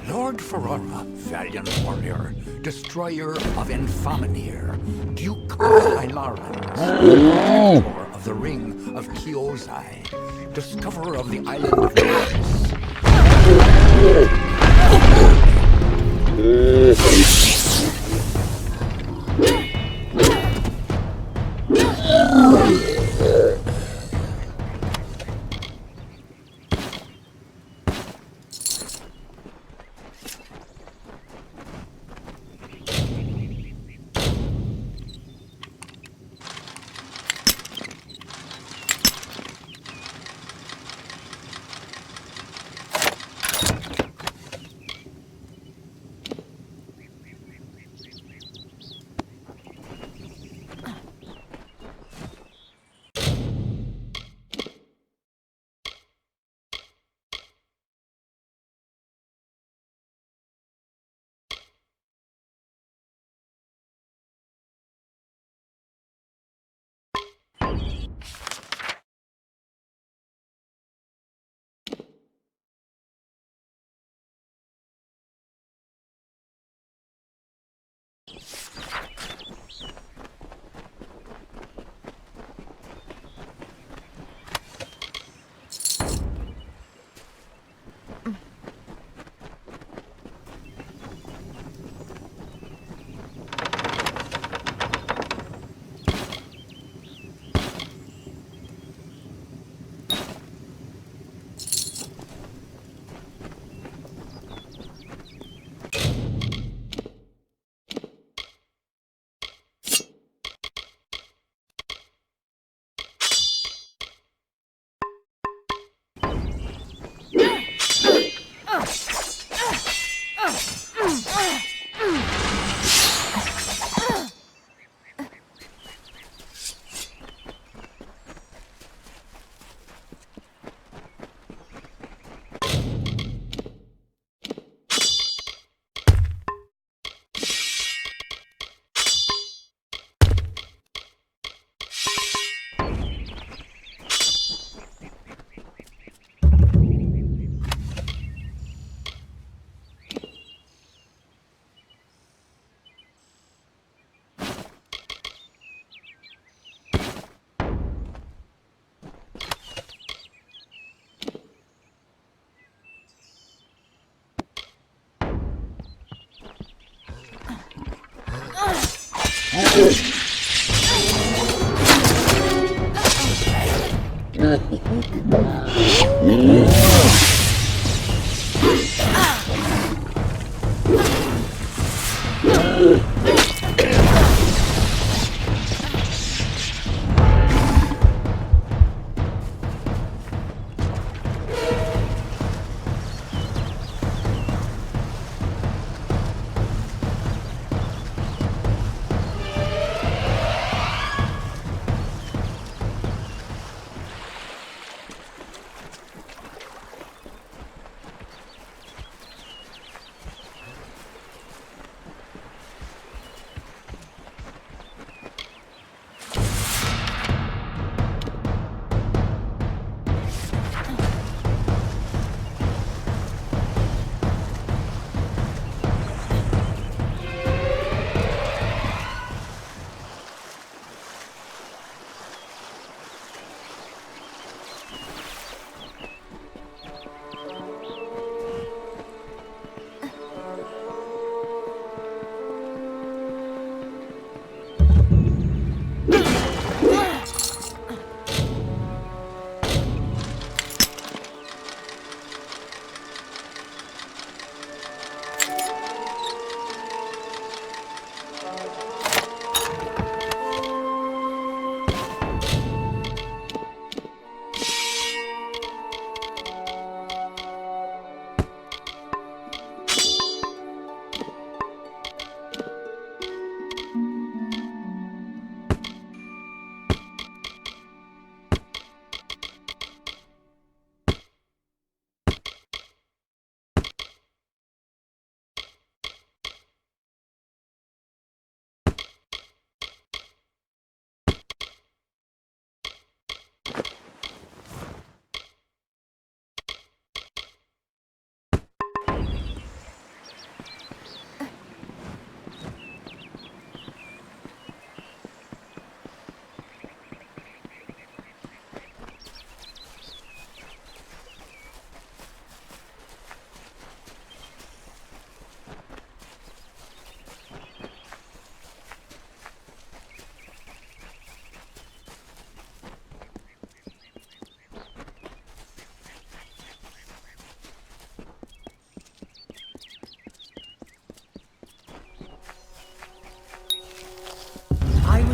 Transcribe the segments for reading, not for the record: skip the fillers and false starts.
Lord Ferrara, valiant warrior, destroyer of Infaminir, Duke of Hylarans, protector of the Ring of Kiozai, discoverer of the island of Mars.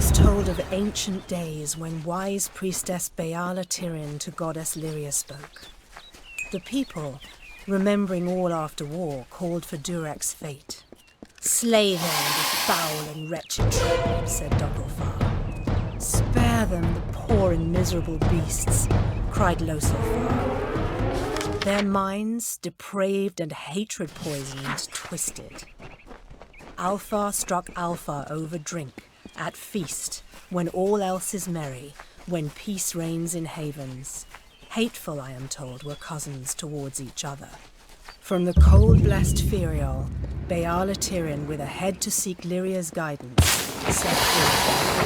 was told of ancient days when wise priestess Beala Tyrion to goddess Lyria spoke. The people, remembering all after war, called for Durek's fate. "Slay them, the foul and wretched tribe," said Dokkelfar. "Spare them, the poor and miserable beasts," cried Loselfar. Their minds, depraved and hatred poisoned, twisted. Alfar struck Alfar over drink, at feast, when all else is merry, when peace reigns in havens. Hateful, I am told, were cousins towards each other. From the cold-blessed Ferial, Beala Tyrion, with a head to seek Lyria's guidance, set forth.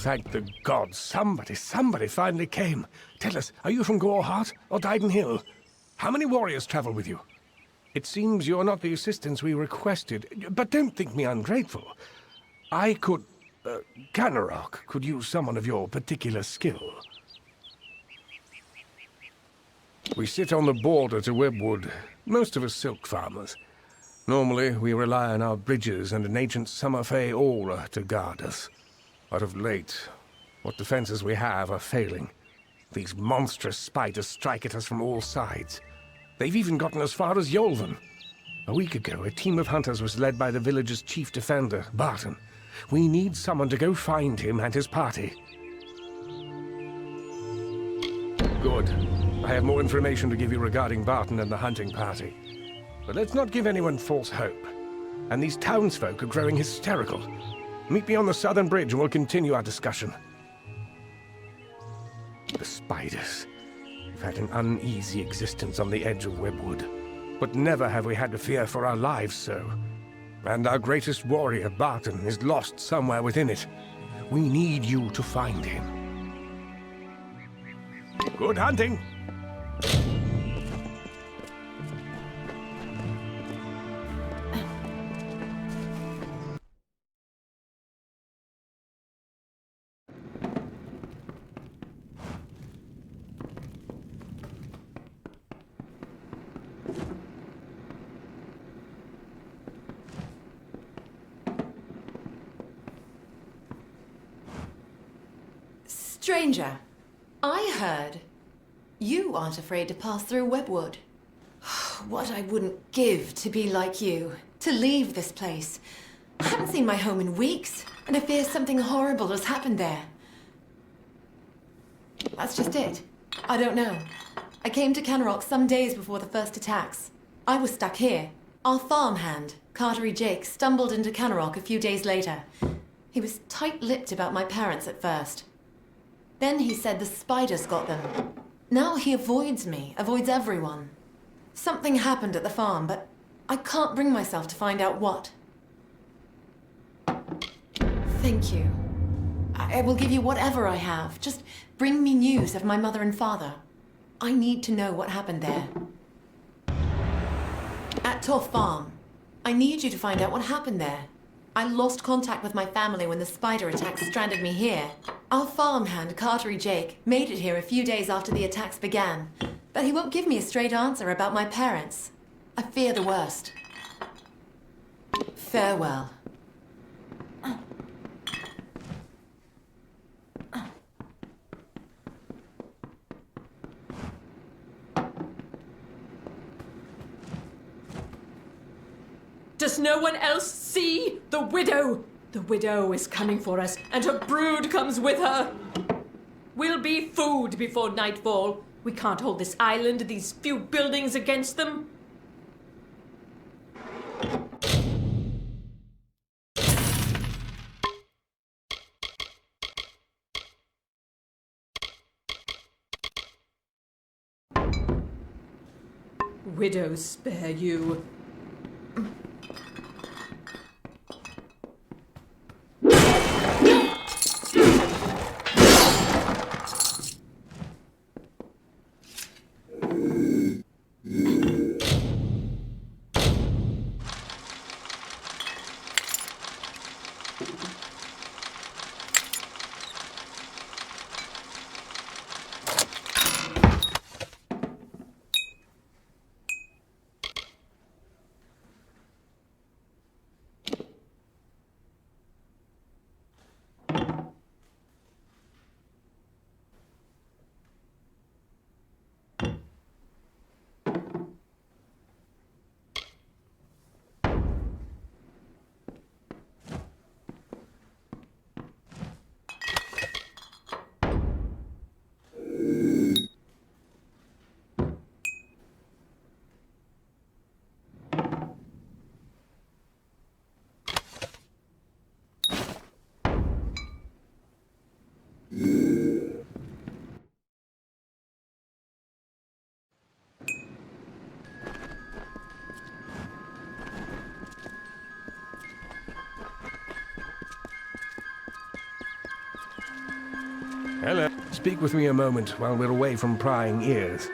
Thank the gods, somebody finally came. Tell us, are you from Goreheart or Dyden Hill? How many warriors travel with you? It seems you're not the assistance we requested, but don't think me ungrateful. Canarok could use someone of your particular skill. We sit on the border to Webwood, most of us silk farmers. Normally, we rely on our bridges and an ancient Summer Fae aura to guard us. But of late, what defenses we have are failing. These monstrous spiders strike at us from all sides. They've even gotten as far as Yolvan. A week ago, a team of hunters was led by the village's chief defender, Barton. We need someone to go find him and his party. Good. I have more information to give you regarding Barton and the hunting party. But let's not give anyone false hope. And these townsfolk are growing hysterical. Meet me on the southern bridge and we'll continue our discussion. The spiders. We've had an uneasy existence on the edge of Webwood, but never have we had to fear for our lives so. And our greatest warrior, Barton, is lost somewhere within it. We need you to find him. Good hunting! Stranger, I heard you aren't afraid to pass through Webwood. What I wouldn't give to be like you, to leave this place. I haven't seen my home in weeks, and I fear something horrible has happened there. That's just it. I don't know. I came to Canarok some days before the first attacks. I was stuck here. Our farmhand, Cartery Jake, stumbled into Canarok a few days later. He was tight-lipped about my parents at first. Then he said the spiders got them. Now he avoids me, avoids everyone. Something happened at the farm, but I can't bring myself to find out what. Thank you. I will give you whatever I have. Just bring me news of my mother and father. I need to know what happened there. At Torf Farm. I need you to find out what happened there. I lost contact with my family when the spider attacks stranded me here. Our farmhand, Cartery Jake, made it here a few days after the attacks began, but he won't give me a straight answer about my parents. I fear the worst. Farewell. Does no one else see the widow? The widow is coming for us, and her brood comes with her. We'll be food before nightfall. We can't hold this island and these few buildings against them. Widow spare you. Hello. Speak with me a moment while we're away from prying ears.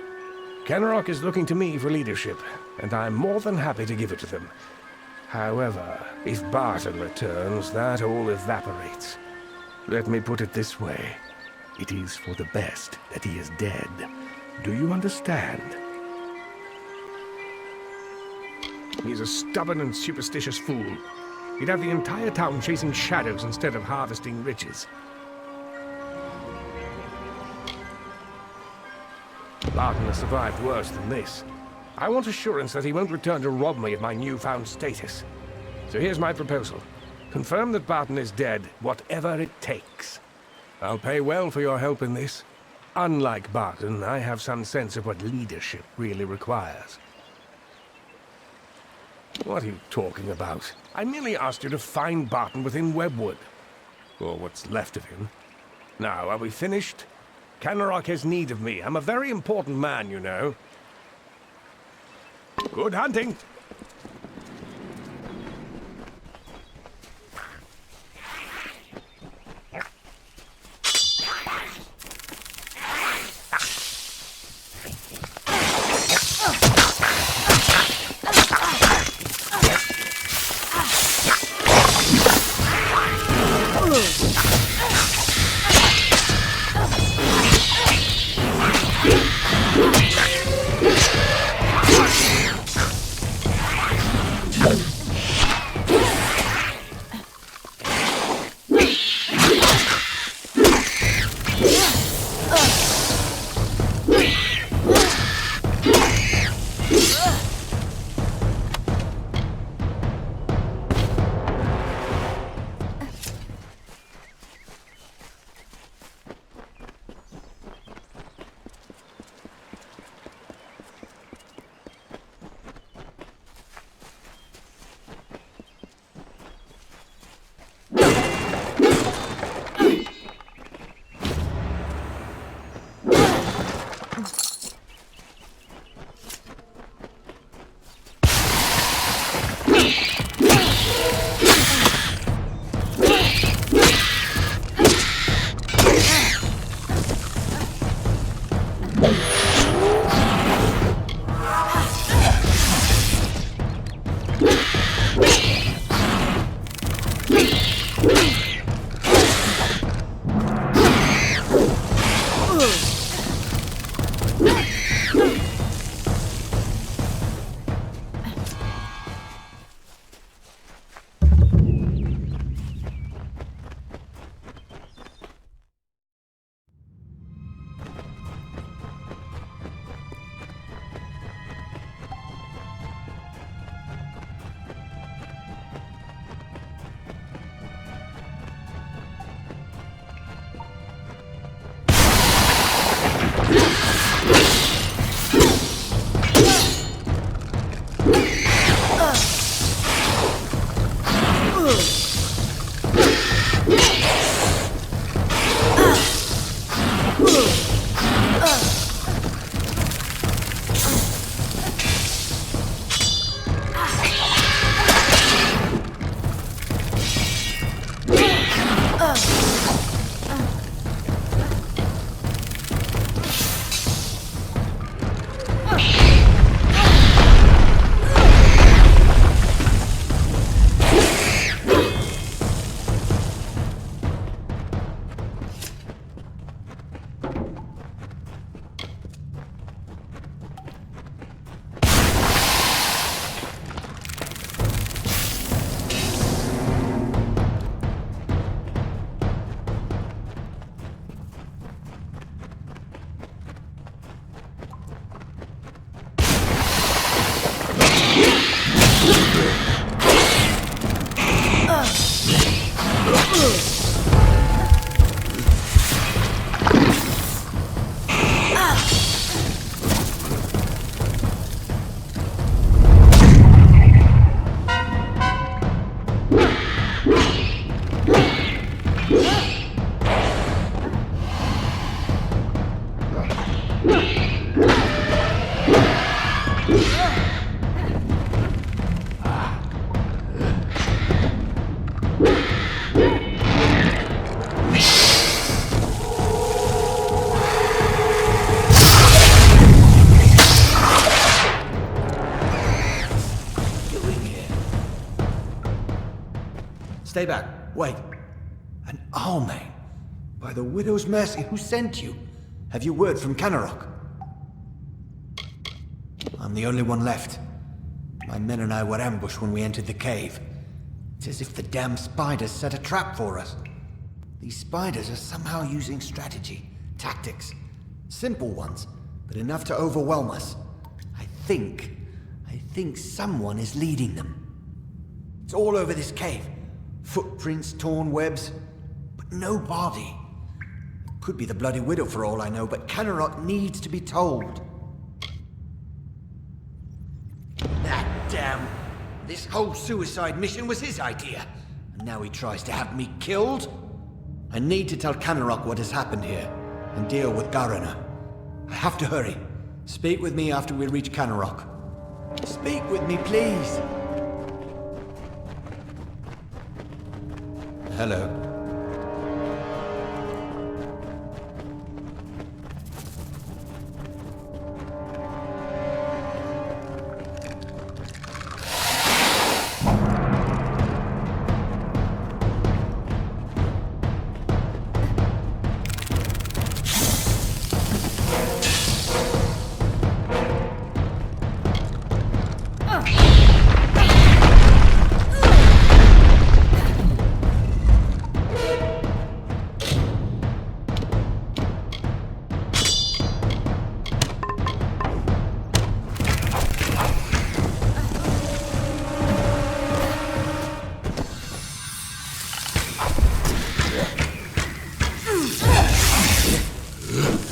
Kenrock is looking to me for leadership, and I'm more than happy to give it to them. However, if Barton returns, that all evaporates. Let me put it this way. It is for the best that he is dead. Do you understand? He's a stubborn and superstitious fool. He'd have the entire town chasing shadows instead of harvesting riches. Barton has survived worse than this. I want assurance that he won't return to rob me of my newfound status. So here's my proposal. Confirm that Barton is dead, whatever it takes. I'll pay well for your help in this. Unlike Barton, I have some sense of what leadership really requires. What are you talking about? I merely asked you to find Barton within Webwood. Or what's left of him. Now, are we finished? Kenrock has need of me. I'm a very important man, you know. Good hunting! Stay back. Wait. An Almain? By the Widow's mercy, who sent you? Have you word from Canarok? I'm the only one left. My men and I were ambushed when we entered the cave. It's as if the damn spiders set a trap for us. These spiders are somehow using strategy, tactics. Simple ones, but enough to overwhelm us. I think someone is leading them. It's all over this cave. Footprints, torn webs, but no body. Could be the Bloody Widow for all I know, but Canarok needs to be told. That damn... This whole suicide mission was his idea. And now he tries to have me killed? I need to tell Canarok what has happened here, and deal with Garana. I have to hurry. Speak with me after we reach Canarok. Speak with me, please. Hello.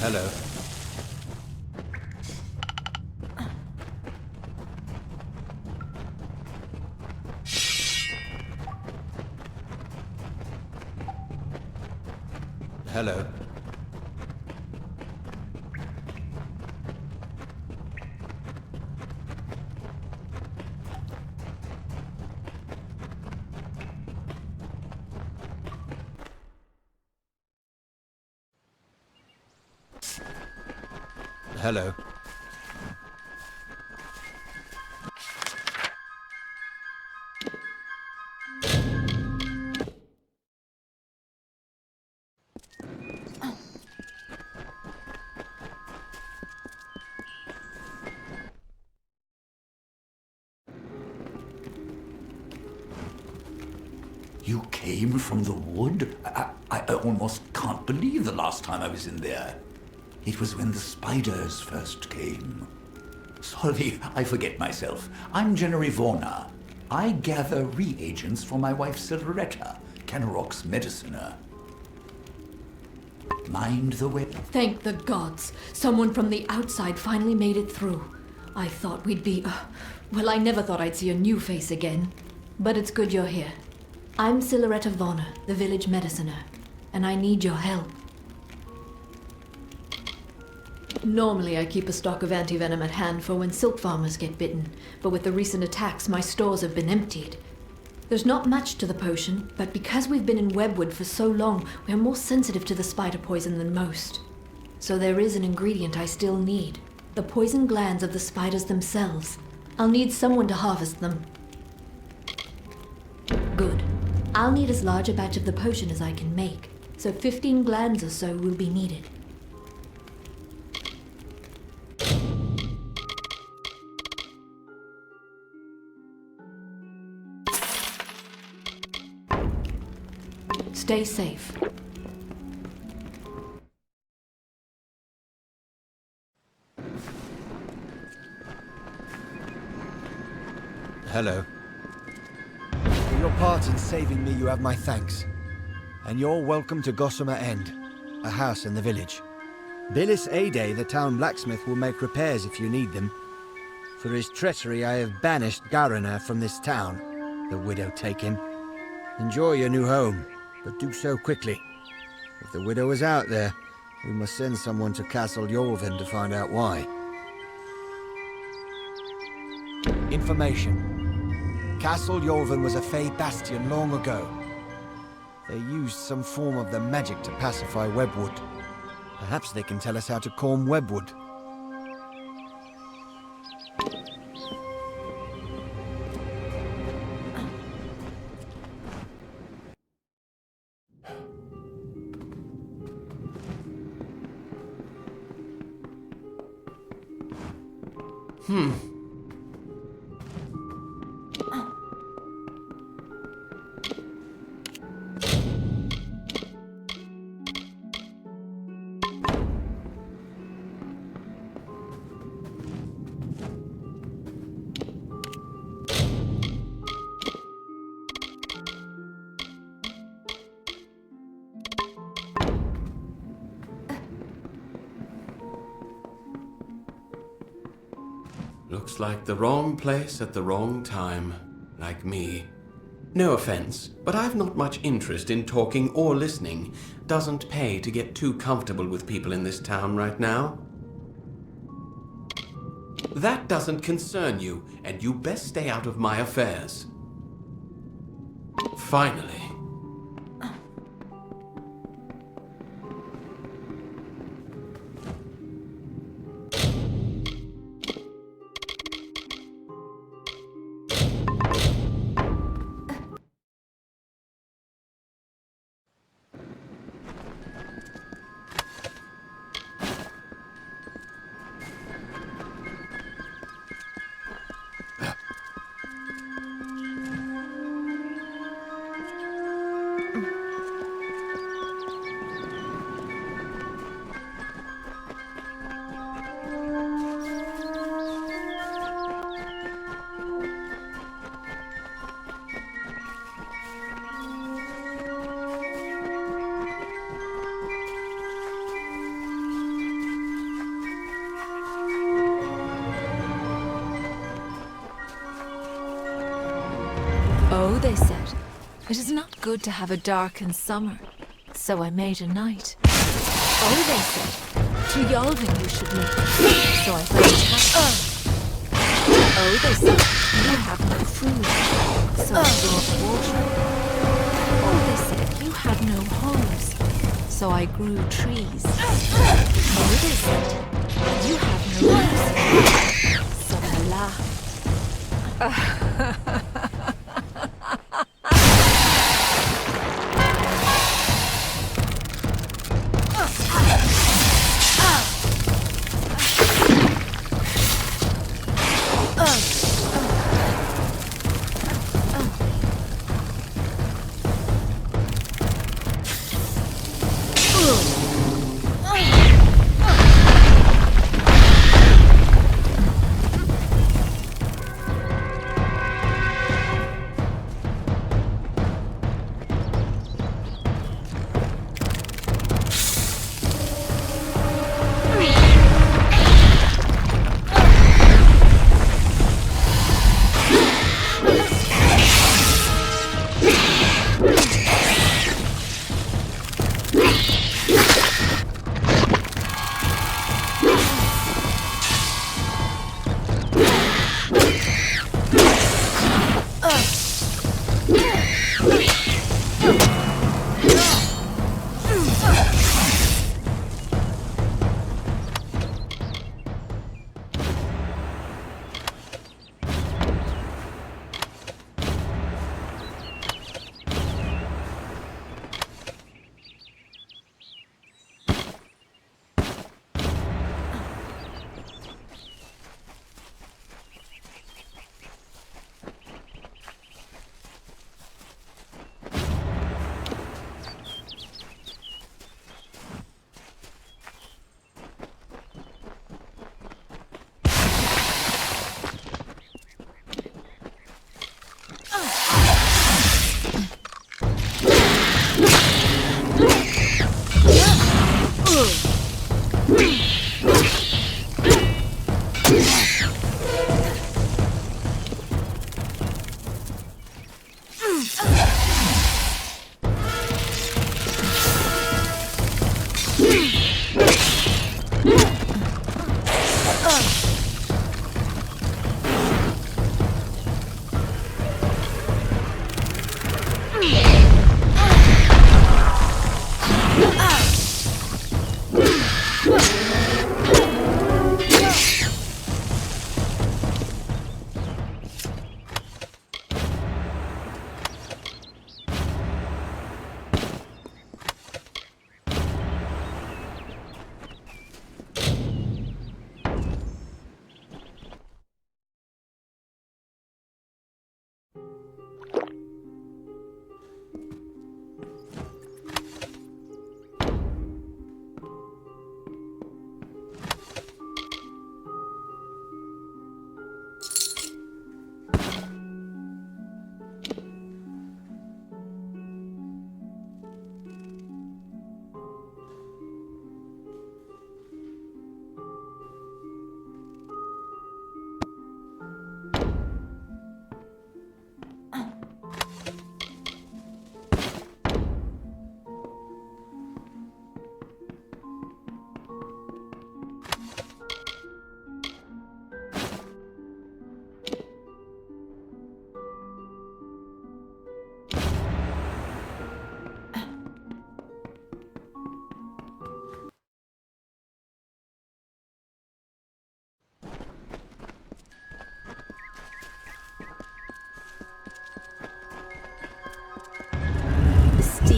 Hello. Hello. Hello. You came from the wood? I almost can't believe the last time I was in there. It was when the spiders first came. Sorry, I forget myself. I'm Jennery Vorna. I gather reagents for my wife Silveretta, Canarok's mediciner. Mind the way. Thank the gods. Someone from the outside finally made it through. I thought we'd be... well, I never thought I'd see a new face again. But it's good you're here. I'm Silveretta Vorna, the village mediciner, and I need your help. Normally I keep a stock of anti-venom at hand for when silk farmers get bitten, but with the recent attacks my stores have been emptied. There's not much to the potion, but because we've been in Webwood for so long, we're more sensitive to the spider poison than most. So there is an ingredient I still need, the poison glands of the spiders themselves. I'll need someone to harvest them. Good. I'll need as large a batch of the potion as I can make, so 15 glands or so will be needed. Stay safe. Hello. For your part in saving me, you have my thanks. And you're welcome to Gossamer End, a house in the village. Billis Ade, the town blacksmith, will make repairs if you need them. For his treachery, I have banished Garana from this town. The widow take him. Enjoy your new home, but do so quickly. If the widow is out there, we must send someone to Castle Yorvin to find out why. Information. Castle Yorvin was a Fey bastion long ago. They used some form of the magic to pacify Webwood. Perhaps they can tell us how to calm Webwood. Looks like the wrong place at the wrong time, like me. No offense, but I've not much interest in talking or listening. Doesn't pay to get too comfortable with people in this town right now. That doesn't concern you, and you best stay out of my affairs. Finally. Oh, they said, it is not good to have a darkened summer, so I made a night. Oh, they said, to Yalvin you should live, so I played tap. Oh, they said, you have no food, so I brought water. Oh, they said, you had no homes, so I grew trees. Oh, they said, you have no music, so I laughed.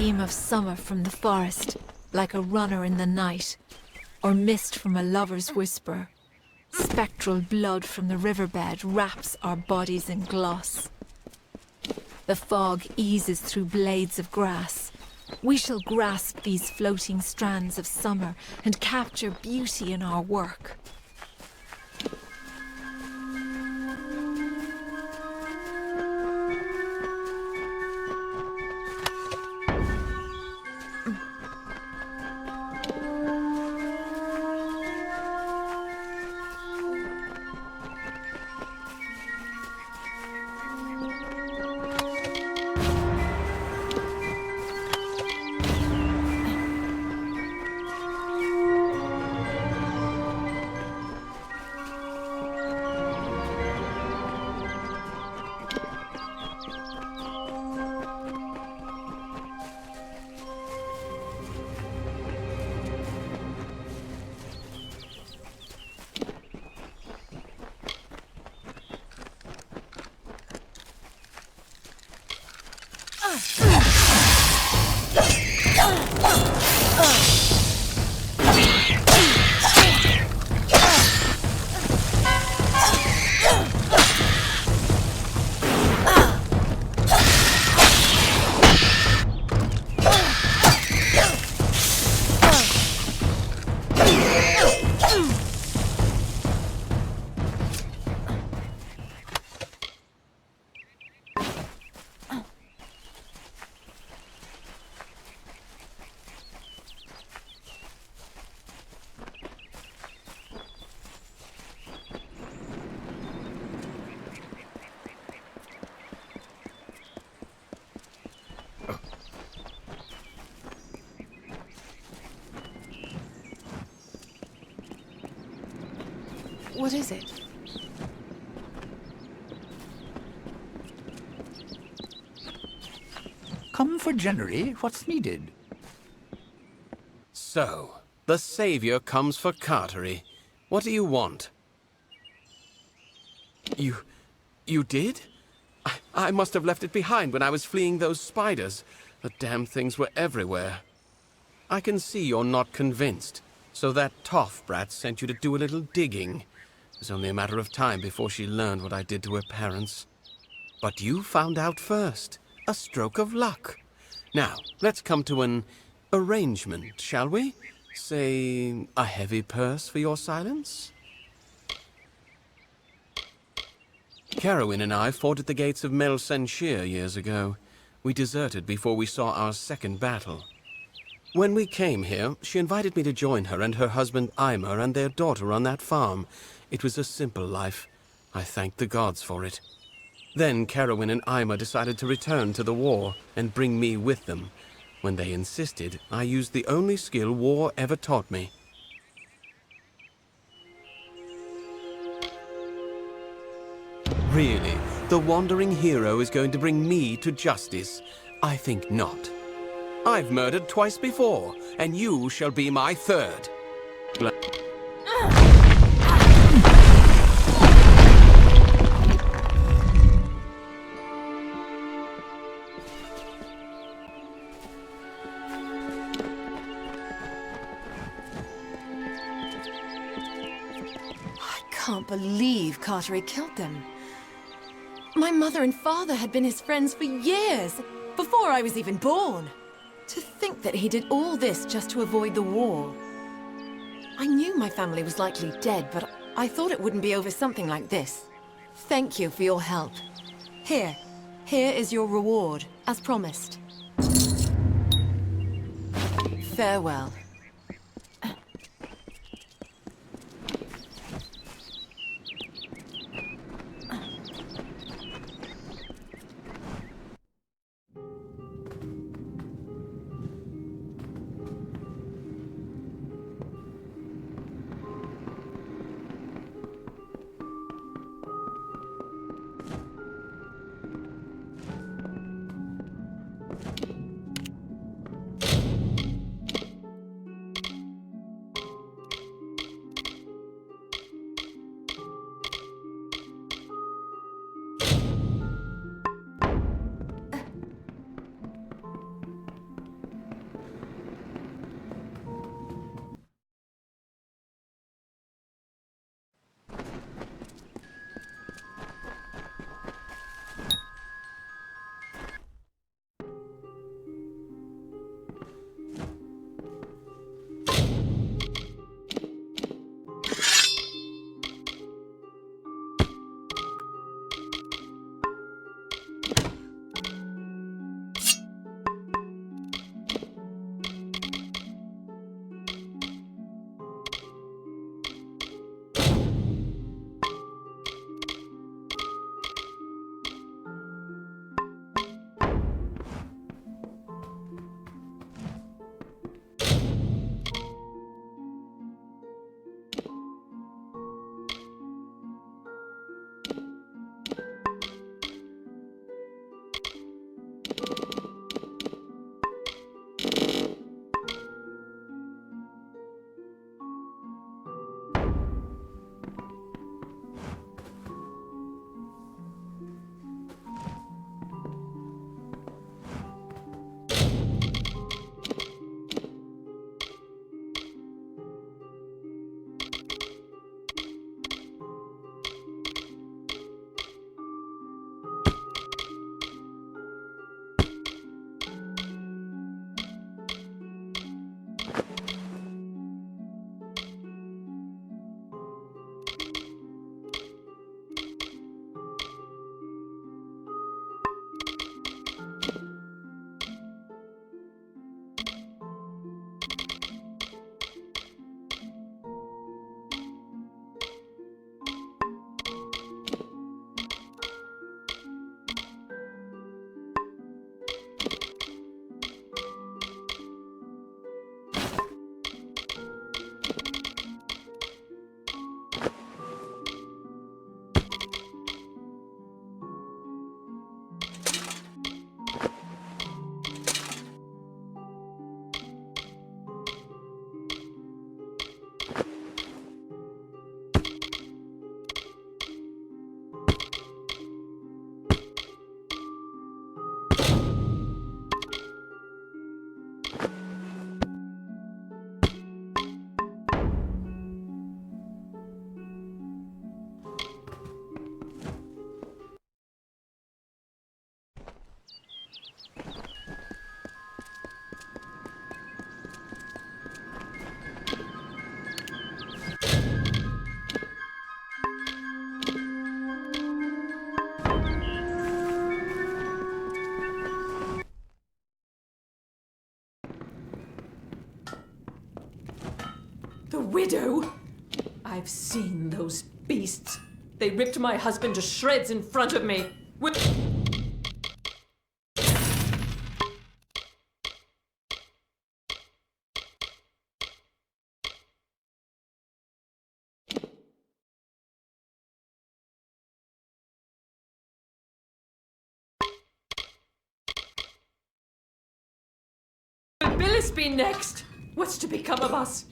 beam of summer from the forest, like a runner in the night, or mist from a lover's whisper. Spectral blood from the riverbed wraps our bodies in gloss. The fog eases through blades of grass. We shall grasp these floating strands of summer and capture beauty in our work. What is it? Come for Jennery, what's needed? So, the Savior comes for Cartery. What do you want? You did? I must have left it behind when I was fleeing those spiders. The damn things were everywhere. I can see you're not convinced. So that toff brat sent you to do a little digging. It was only a matter of time before she learned what I did to her parents. But you found out first. A stroke of luck. Now, let's come to an arrangement, shall we? Say, a heavy purse for your silence? Carowin and I fought at the gates of Mel Senshir years ago. We deserted before we saw our second battle. When we came here, she invited me to join her and her husband Ima and their daughter on that farm. It was a simple life. I thanked the gods for it. Then Carowin and Ima decided to return to the war and bring me with them. When they insisted, I used the only skill war ever taught me. Really, the wandering hero is going to bring me to justice? I think not. I've murdered twice before, and you shall be my third. I can't believe Cartery killed them. My mother and father had been his friends for years, before I was even born. To think that he did all this just to avoid the war. I knew my family was likely dead, but I thought it wouldn't be over something like this. Thank you for your help. Here is your reward, as promised. Farewell. The widow? I've seen those beasts. They ripped my husband to shreds in front of me. Will Billis be next? What's to become of us?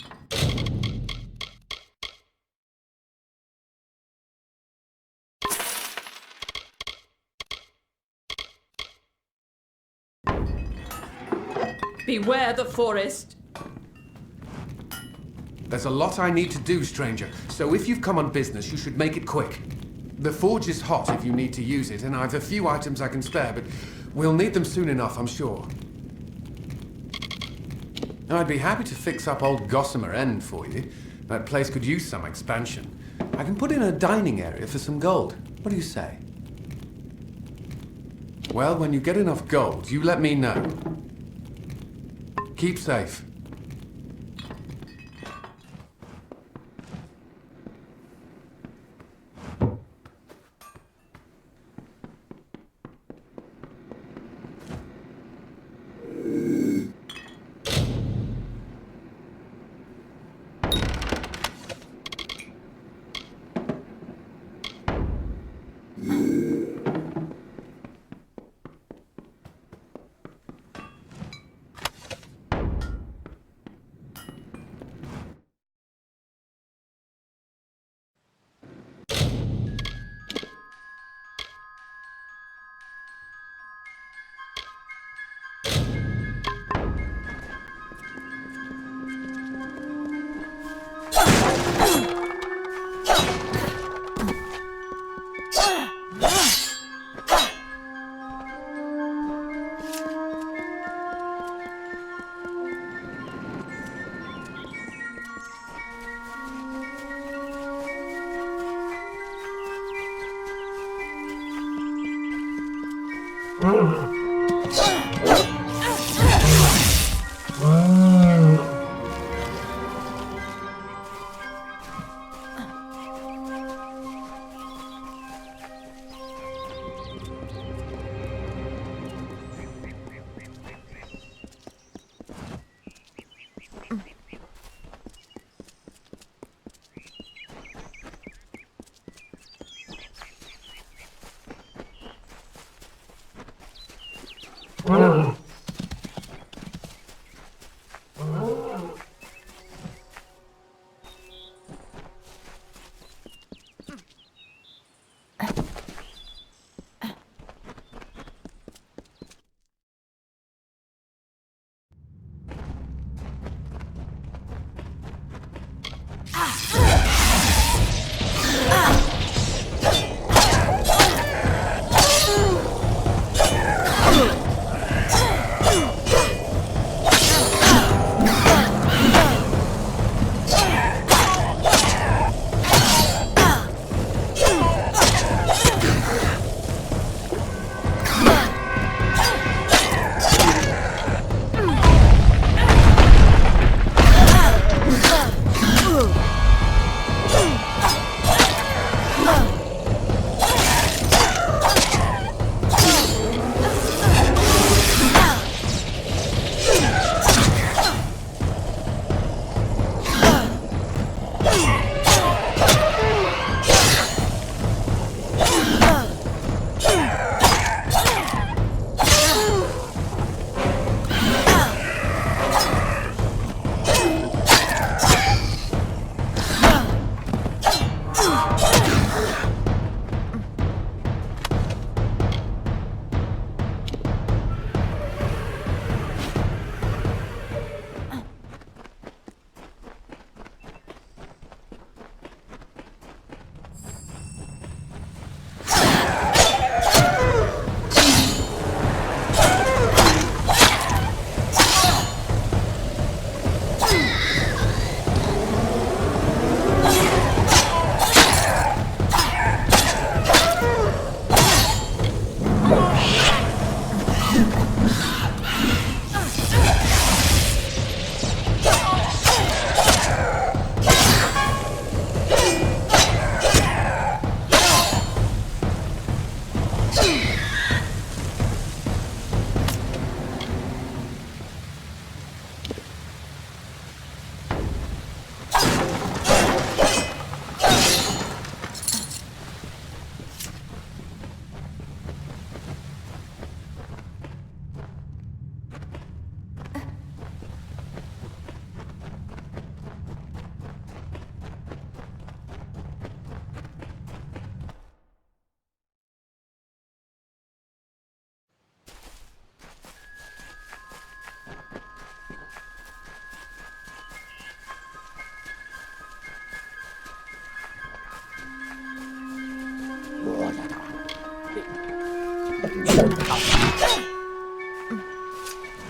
Beware the forest. There's a lot I need to do, stranger, so if you've come on business, you should make it quick. The forge is hot if you need to use it, and I've a few items I can spare, but we'll need them soon enough, I'm sure. I'd be happy to fix up old Gossamer End for you. That place could use some expansion. I can put in a dining area for some gold. What do you say? Well, when you get enough gold, you let me know. Keep safe.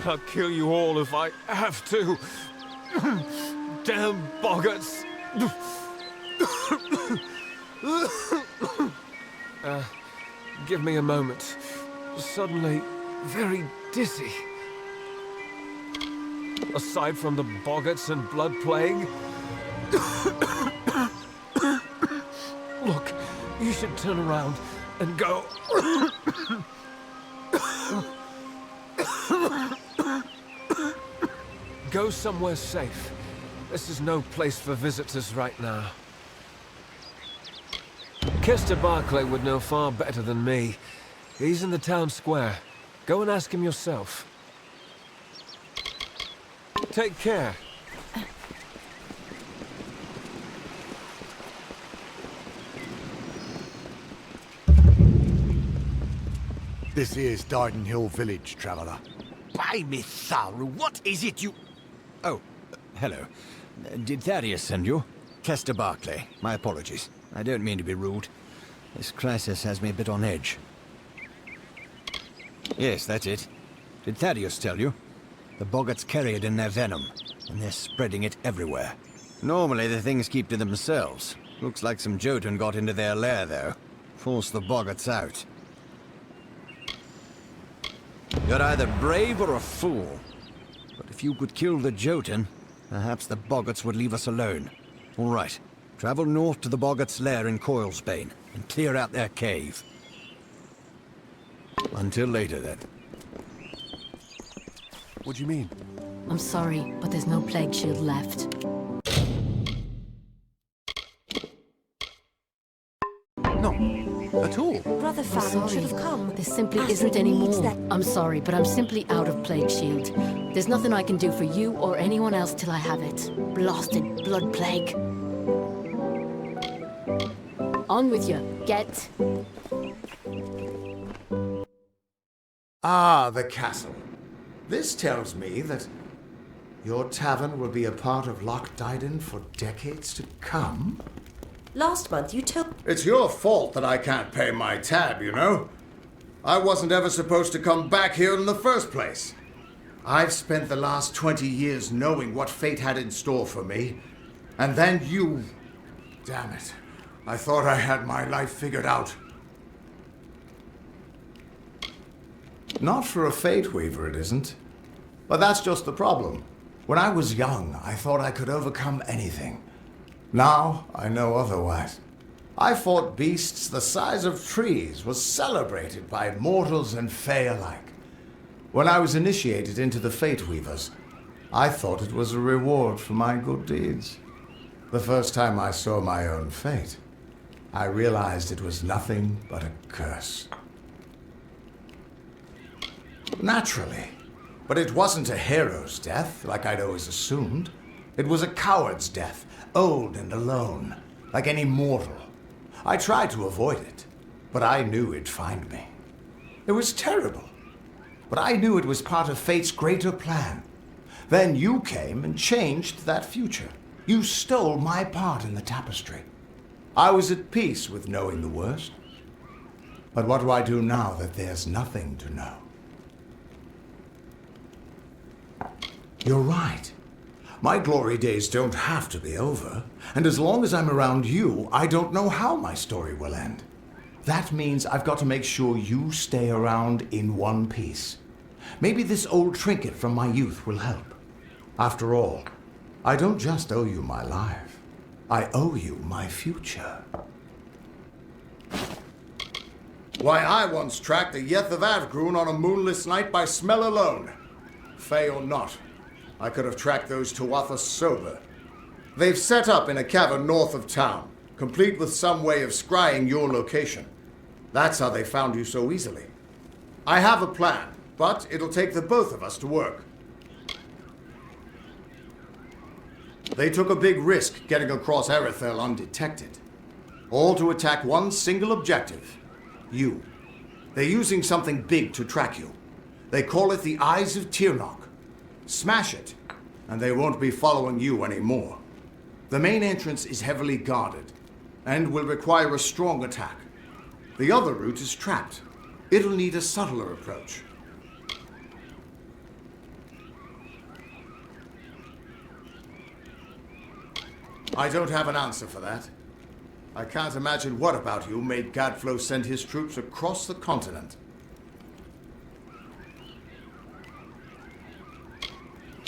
I'll kill you all if I have to. Damn boggarts. Give me a moment. Suddenly, very dizzy. Aside from the boggarts and blood plague. Look, you should turn around and go. Go somewhere safe. This is no place for visitors right now. Kester Barclay would know far better than me. He's in the town square. Go and ask him yourself. Take care. This here's Darden Hill Village, traveller. By me Tharu, what is it you... Oh, hello. Did Thaddeus send you? Kester Barclay. My apologies. I don't mean to be rude. This crisis has me a bit on edge. Yes, that's it. Did Thaddeus tell you? The boggarts carry it in their venom, and they're spreading it everywhere. Normally the things keep to themselves. Looks like some Jotun got into their lair, though. Forced the boggarts out. You're either brave or a fool. But if you could kill the Jotun, perhaps the boggarts would leave us alone. All right. Travel north to the boggarts' lair in Coilsbane, and clear out their cave. Until later, then. What do you mean? I'm sorry, but there's no plague shield left. No, at all. Brother I'm Fallon sorry. should have come. There simply Aslan isn't any needs more. that- I'm sorry, but I'm simply out of plague shield. There's nothing I can do for you or anyone else till I have it. Blasted blood plague. On with you. Get. Ah, the castle. This tells me that your tavern will be a part of Loch Dyden for decades to come. Last month you took... It's your fault that I can't pay my tab, you know. I wasn't ever supposed to come back here in the first place. I've spent the last 20 years knowing what fate had in store for me. And then you... Damn it. I thought I had my life figured out. Not for a Fate Weaver, it isn't. But that's just the problem. When I was young, I thought I could overcome anything. Now, I know otherwise. I fought beasts the size of trees, was celebrated by mortals and Fae alike. When I was initiated into the Fate Weavers, I thought it was a reward for my good deeds. The first time I saw my own fate, I realized it was nothing but a curse. Naturally. But it wasn't a hero's death, like I'd always assumed. It was a coward's death, old and alone, like any mortal. I tried to avoid it, but I knew it'd find me. It was terrible, but I knew it was part of fate's greater plan. Then you came and changed that future. You stole my part in the tapestry. I was at peace with knowing the worst. But what do I do now that there's nothing to know? You're right. My glory days don't have to be over, and as long as I'm around you, I don't know how my story will end. That means I've got to make sure you stay around in one piece. Maybe this old trinket from my youth will help. After all, I don't just owe you my life. I owe you my future. Why, I once tracked the Yeth of Avgrun on a moonless night by smell alone. Fey or not, I could have tracked those Tuatha sober. They've set up in a cavern north of town, complete with some way of scrying your location. That's how they found you so easily. I have a plan, but it'll take the both of us to work. They took a big risk getting across Erethel undetected. All to attack one single objective. You. They're using something big to track you. They call it the Eyes of Tirnoch. Smash it, and they won't be following you anymore. The main entrance is heavily guarded, and will require a strong attack. The other route is trapped. It'll need a subtler approach. I don't have an answer for that. I can't imagine what about you made Gadflow send his troops across the continent.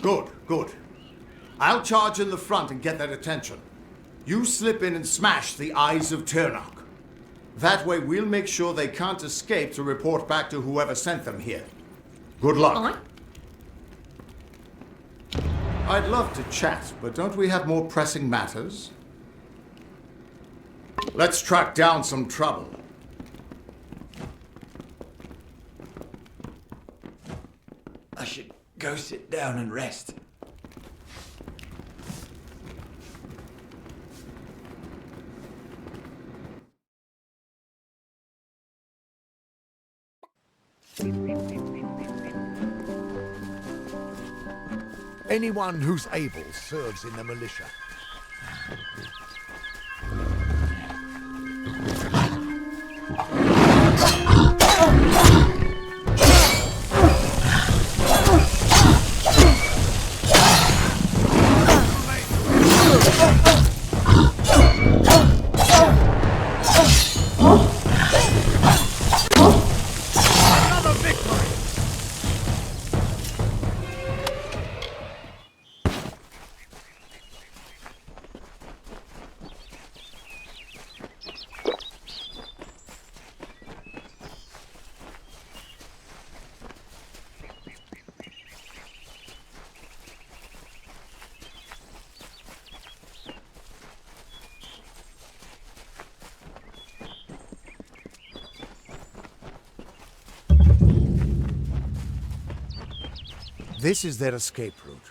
Good, good. I'll charge in the front and get their attention. You slip in and smash the Eyes of Turnok. That way we'll make sure they can't escape to report back to whoever sent them here. Good luck. I'd love to chat, but don't we have more pressing matters? Let's track down some trouble. I should go sit down and rest. Anyone who's able serves in the militia. This is their escape route.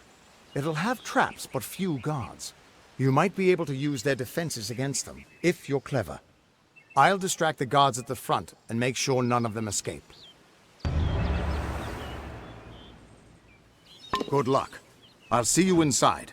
It'll have traps, but few guards. You might be able to use their defenses against them, if you're clever. I'll distract the guards at the front and make sure none of them escape. Good luck. I'll see you inside.